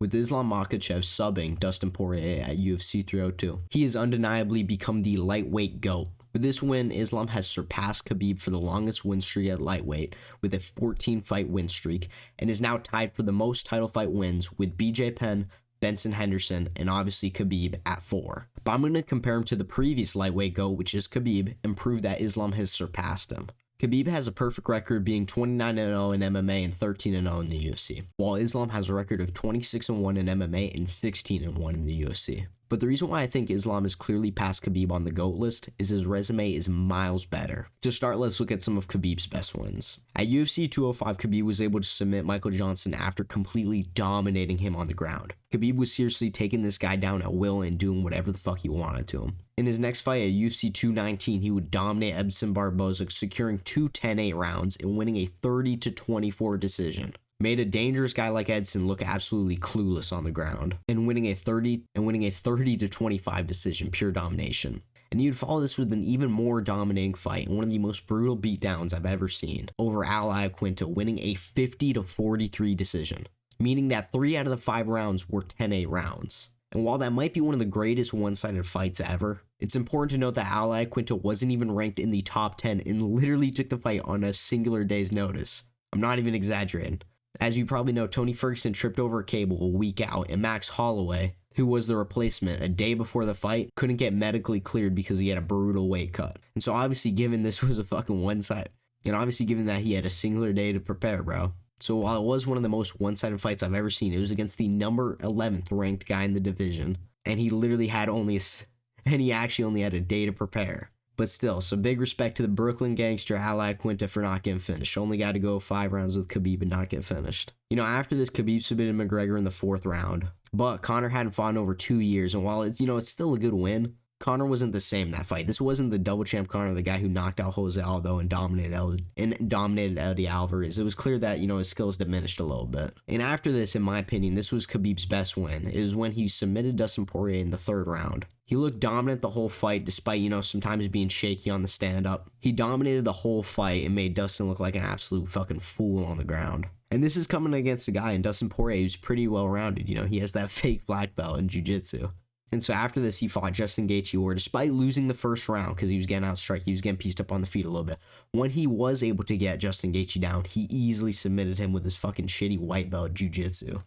with Islam Makhachev subbing Dustin Poirier at UFC 302. He has undeniably become the lightweight GOAT. With this win, Islam has surpassed Khabib for the longest win streak at lightweight with a 14-fight win streak, and is now tied for the most title fight wins with BJ Penn, Benson Henderson, and obviously Khabib at 4. But I'm going to compare him to the previous lightweight GOAT, which is Khabib, and prove that Islam has surpassed him. Khabib has a perfect record being 29-0 in MMA and 13-0 in the UFC, while Islam has a record of 26-1 in MMA and 16-1 in the UFC. But the reason why I think Islam is clearly past Khabib on the GOAT list is his resume is miles better. To start, let's look at some of Khabib's best wins. At UFC 205, Khabib was able to submit Michael Johnson after completely dominating him on the ground. Khabib was seriously taking this guy down at will and doing whatever the fuck he wanted to him. In his next fight at UFC 219, he would dominate Edson Barboza, securing 2 10-8 rounds and winning a 30-24 decision. Made a dangerous guy like Edson look absolutely clueless on the ground, and winning a 30-25 decision, pure domination. And you'd follow this with an even more dominating fight and one of the most brutal beatdowns I've ever seen over Al Iaquinta, winning a 50-43 decision, meaning that 3 out of the 5 rounds were 10-8 rounds. And while that might be one of the greatest one-sided fights ever, it's important to note that Al Iaquinta wasn't even ranked in the top 10 and literally took the fight on a singular day's notice. I'm not even exaggerating. As you probably know, Tony Ferguson tripped over a cable a week out, and Max Holloway, who was the replacement a day before the fight, couldn't get medically cleared because he had a brutal weight cut. And so obviously given this was a fucking one-sided, and obviously given that he had a singular day to prepare, bro. So while it was one of the most one-sided fights I've ever seen, it was against the number 11th ranked guy in the division, and he literally had he actually only had a day to prepare. But still, so big respect to the Brooklyn gangster Al Iaquinta for not getting finished. Only got to go 5 rounds with Khabib and not get finished. You know, after this, Khabib submitted McGregor in the 4th round. But Conor hadn't fought in over 2 years, and while it's, it's still a good win, Conor wasn't the same that fight. This wasn't the double champ Conor, the guy who knocked out Jose Aldo and dominated Eddie Alvarez. It was clear that, his skills diminished a little bit. And after this, in my opinion, this was Khabib's best win. It was when he submitted Dustin Poirier in the 3rd round. He looked dominant the whole fight, despite, sometimes being shaky on the stand-up. He dominated the whole fight and made Dustin look like an absolute fucking fool on the ground. And this is coming against a guy in Dustin Poirier who's pretty well-rounded. He has that fake black belt in jiu-jitsu. And so after this, he fought Justin Gaethje, where despite losing the 1st round, because he was getting outstruck, he was getting pieced up on the feet a little bit. When he was able to get Justin Gaethje down, he easily submitted him with his fucking shitty white belt jiu-jitsu.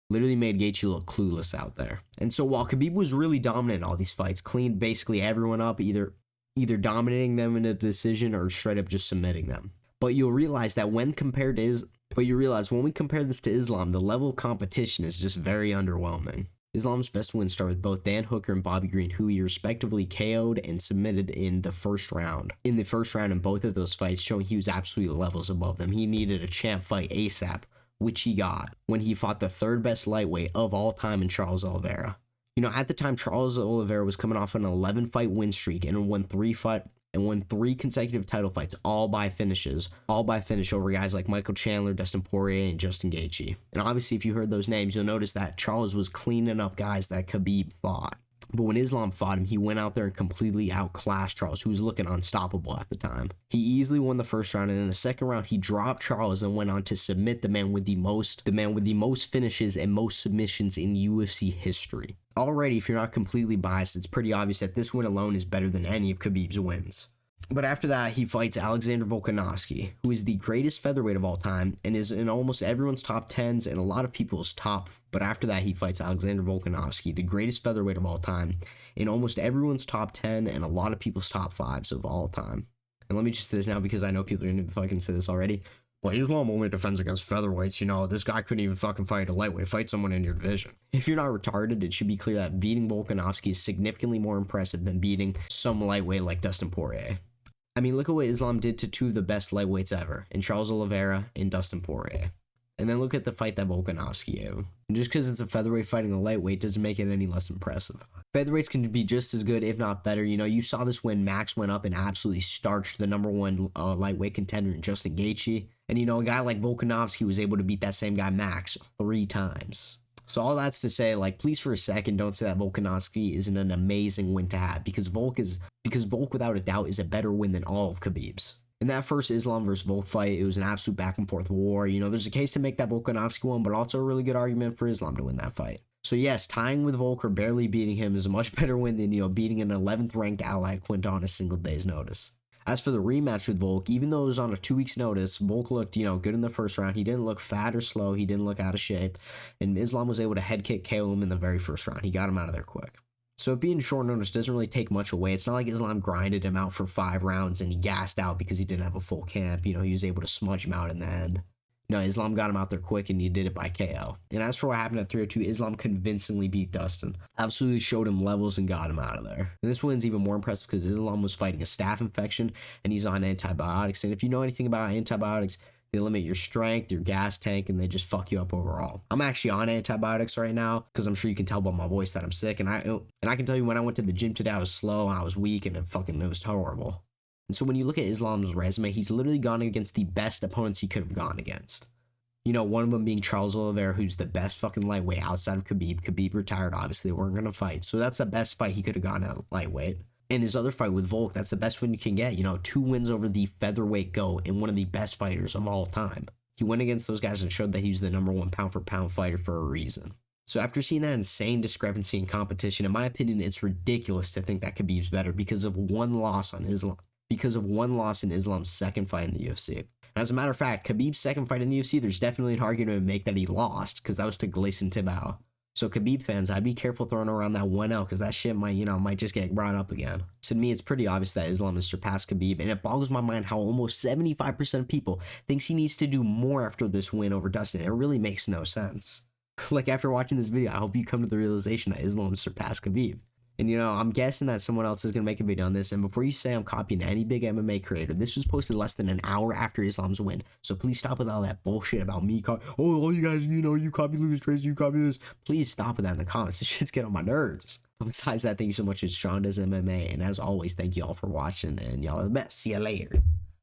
Literally made Gaethje look clueless out there. And so while Khabib was really dominant in all these fights, cleaned basically everyone up, either dominating them in a decision or straight up just submitting them. But you'll realize that when we compare this to Islam, the level of competition is just very underwhelming. Islam's best wins start with both Dan Hooker and Bobby Green, who he respectively KO'd and submitted in the 1st round. In the 1st round in both of those fights, showing he was absolutely levels above them. He needed a champ fight ASAP, which he got when he fought the 3rd best lightweight of all time in Charles Oliveira. At the time, Charles Oliveira was coming off an 11-fight win streak and won 3 consecutive title fights, all by finish over guys like Michael Chandler, Dustin Poirier, and Justin Gaethje. And obviously, if you heard those names, you'll notice that Charles was cleaning up guys that Khabib fought. But when Islam fought him, he went out there and completely outclassed Charles, who was looking unstoppable at the time. He easily won the 1st round, and in the 2nd round, he dropped Charles and went on to submit the man with the most finishes and most submissions in UFC history. Already, if you're not completely biased, it's pretty obvious that this win alone is better than any of Khabib's wins. But after that, he fights Alexander Volkanovski, who is the greatest featherweight of all time and is in almost everyone's top 10s and a lot of people's top. But after that, he fights Alexander Volkanovski, the greatest featherweight of all time, in almost everyone's top 10 and a lot of people's top 5s of all time. And let me just say this now because I know people are going to fucking say this already. Well, Islam only defends against featherweights. This guy couldn't even fucking fight a lightweight. Fight someone in your division. If you're not retarded, it should be clear that beating Volkanovski is significantly more impressive than beating some lightweight like Dustin Poirier. I mean, look at what Islam did to 2 of the best lightweights ever, in Charles Oliveira and Dustin Poirier. And then look at the fight that Volkanovski gave him. And just because it's a featherweight fighting a lightweight doesn't make it any less impressive. Featherweights can be just as good, if not better. You saw this when Max went up and absolutely starched the number 1 lightweight contender in Justin Gaethje. And, a guy like Volkanovski was able to beat that same guy Max 3 times. So all that's to say, please for a second don't say that Volkanovski isn't an amazing win to have, because Volk without a doubt is a better win than all of Khabib's. In that first Islam versus Volk fight, it was an absolute back and forth war. You know, there's a case to make that Volkanovski won, but also a really good argument for Islam to win that fight. So yes, tying with Volk or barely beating him is a much better win than, you know, beating an 11th ranked ally Quinta on a single day's notice. As for the rematch with Volk, even though it was on a 2 weeks notice, Volk looked, you know, good in the first round. He didn't look fat or slow. He didn't look out of shape. And Islam was able to head kick KO him in the very first round. He got him out of there quick. So it being short notice doesn't really take much away. It's not like Islam grinded him out for 5 rounds and he gassed out because he didn't have a full camp. You know, he was able to smudge him out in the end. No, Islam got him out there quick and he did it by KO. And as for what happened at 302, Islam convincingly beat Dustin. Absolutely showed him levels and got him out of there. And this win's even more impressive because Islam was fighting a staph infection and he's on antibiotics. And if you know anything about antibiotics, they limit your strength, your gas tank, and they just fuck you up overall. I'm actually on antibiotics right now because I'm sure you can tell by my voice that I'm sick. And I can tell you when I went to the gym today, I was slow and I was weak and it was horrible. And so when you look at Islam's resume, he's literally gone against the best opponents he could have gone against. You know, one of them being Charles Oliveira, who's the best fucking lightweight outside of Khabib. Khabib retired, obviously, they weren't going to fight. So that's the best fight he could have gone at lightweight. And his other fight with Volk, that's the best win you can get. You know, 2 wins over the featherweight GOAT and one of the best fighters of all time. He went against those guys and showed that he was the #1 pound-for-pound fighter for a reason. So after seeing that insane discrepancy in competition, in my opinion, it's ridiculous to think that Khabib's better because of one loss in Islam's second fight in the UFC. And as a matter of fact, Khabib's second fight in the UFC, there's definitely an argument to make that he lost because that was to Gleison Tibau. So Khabib fans, I'd be careful throwing around that 1L because that shit might just get brought up again. So to me, it's pretty obvious that Islam has surpassed Khabib, and it boggles my mind how almost 75% of people thinks he needs to do more after this win over Dustin. It really makes no sense. Like, after watching this video, I hope you come to the realization that Islam surpassed Khabib. And, you know, I'm guessing that someone else is going to make a video on this. And before you say I'm copying any big MMA creator, this was posted less than an hour after Islam's win. So please stop with all that bullshit about me. All you guys, you know, you copy Lucas Tracy, you copy this. Please stop with that in the comments. This shit's getting on my nerves. Besides that, thank you so much. It's Sean Does MMA. And as always, thank you all for watching. And y'all are the best. See you later.